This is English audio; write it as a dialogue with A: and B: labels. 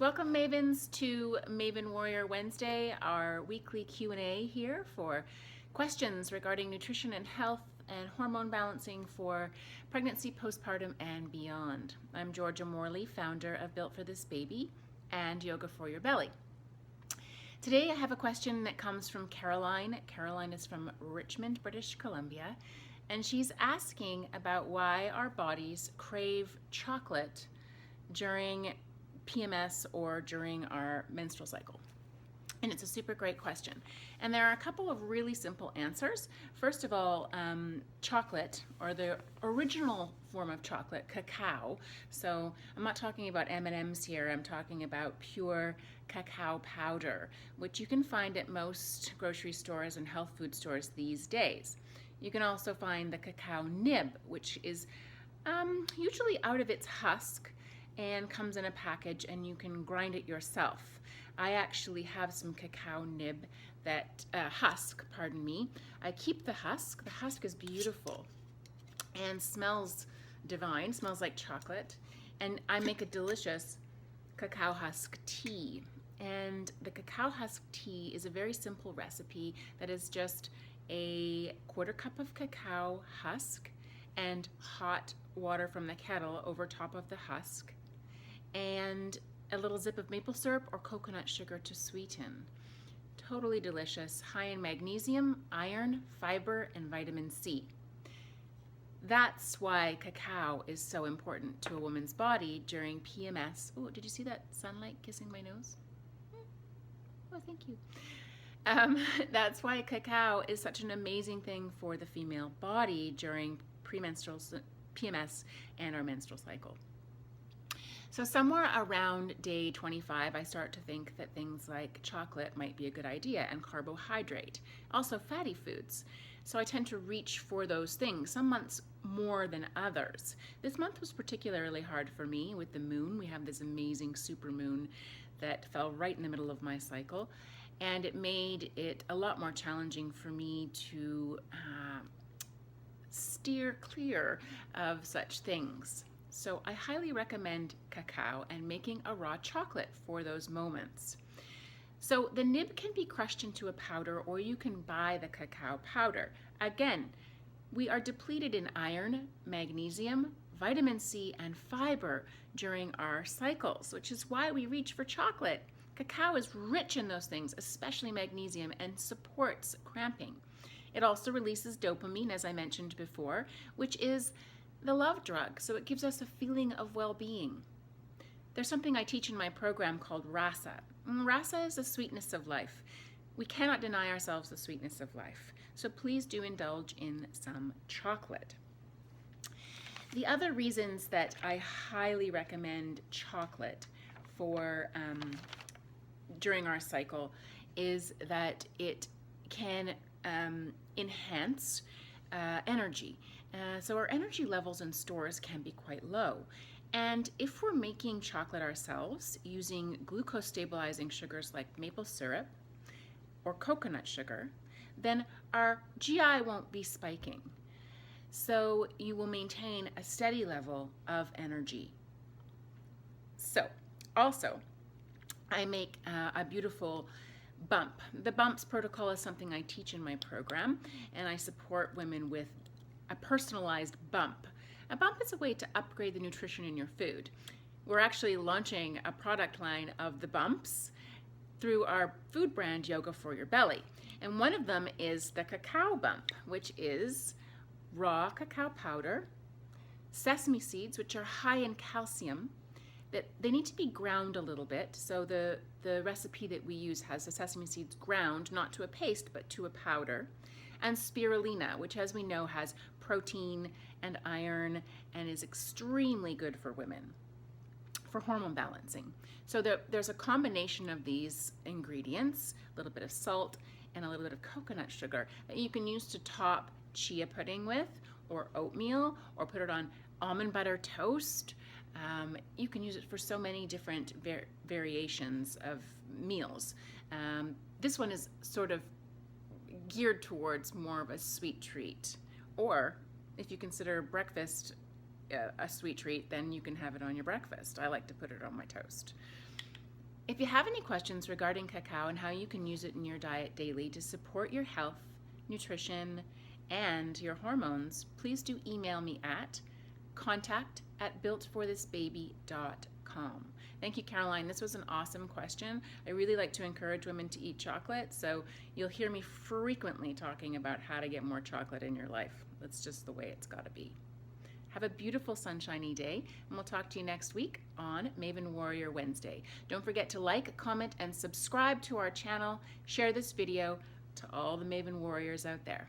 A: Welcome Mavens to Maven Warrior Wednesday, our weekly Q&A here for questions regarding nutrition and health and hormone balancing for pregnancy, postpartum, and beyond. I'm Georgia Morley, founder of Built for This Baby and Yoga for Your Belly. Today I have a question that comes from Caroline. Caroline is from Richmond, British Columbia, and she's asking about why our bodies crave chocolate during PMS or during our menstrual cycle. And it's a super great question. And there are a couple of really simple answers. First of all, chocolate, or the original form of chocolate, cacao. So I'm not talking about M&Ms here, I'm talking about pure cacao powder, which you can find at most grocery stores and health food stores these days. You can also find the cacao nib, which is usually out of its husk and comes in a package, and you can grind it yourself. I actually have some cacao nib that husk, pardon me. I keep the husk. The husk is beautiful and smells divine, smells like chocolate. And I make a delicious cacao husk tea. And the cacao husk tea is a very simple recipe that is just a quarter cup of cacao husk and hot water from the kettle over top of the husk, and a little zip of maple syrup or coconut sugar to sweeten. Totally delicious, high in magnesium, iron, fiber, and vitamin C. That's why cacao is so important to a woman's body during PMS. Oh, did you see that sunlight kissing my nose? Oh, thank you. That's why cacao is such an amazing thing for the female body during premenstrual PMS and our menstrual cycle. So somewhere around day 25, I start to think that things like chocolate might be a good idea, and carbohydrate, also fatty foods. So I tend to reach for those things, some months more than others. This month was particularly hard for me with the moon. We have this amazing super moon that fell right in the middle of my cycle, and it made it a lot more challenging for me to steer clear of such things. So I highly recommend cacao and making a raw chocolate for those moments. So the nib can be crushed into a powder, or you can buy the cacao powder. Again, we are depleted in iron, magnesium, vitamin C, and fiber during our cycles, which is why we reach for chocolate. Cacao is rich in those things, especially magnesium, and supports cramping. It also releases dopamine, as I mentioned before, which is the love drug, so it gives us a feeling of well-being. There's something I teach in my program called rasa. Rasa is the sweetness of life. We cannot deny ourselves the sweetness of life, so please do indulge in some chocolate. The other reasons that I highly recommend chocolate for during our cycle is that it can enhance energy. So our energy levels in stores can be quite low. And if we're making chocolate ourselves using glucose stabilizing sugars like maple syrup or coconut sugar, then our GI won't be spiking. So you will maintain a steady level of energy. So also, I make a beautiful bump. The bumps protocol is something I teach in my program, and I support women with a personalized bump. A bump is a way to upgrade the nutrition in your food. We're actually launching a product line of the bumps through our food brand Yoga for Your Belly. And one of them is the Cacao Bump, which is raw cacao powder, sesame seeds, which are high in calcium, that they need to be ground a little bit. So the recipe that we use has the sesame seeds ground, not to a paste, but to a powder. And spirulina, which, as we know, has protein and iron and is extremely good for women for hormone balancing. So there's a combination of these ingredients, a little bit of salt and a little bit of coconut sugar, that you can use to top chia pudding with, or oatmeal, or put it on almond butter toast. You can use it for so many different variations of meals. This one is sort of geared towards more of a sweet treat, or if you consider breakfast a sweet treat, then you can have it on your breakfast. I like to put it on my toast. If you have any questions regarding cacao and how you can use it in your diet daily to support your health, nutrition, and your hormones, please do email me at contact@builtforthisbaby.com. Thank you, Caroline. This was an awesome question. I really like to encourage women to eat chocolate, so you'll hear me frequently talking about how to get more chocolate in your life. That's just the way it's got to be. Have a beautiful sunshiny day, and we'll talk to you next week on Maven Warrior Wednesday. Don't forget to like, comment, and subscribe to our channel. Share this video to all the Maven Warriors out there.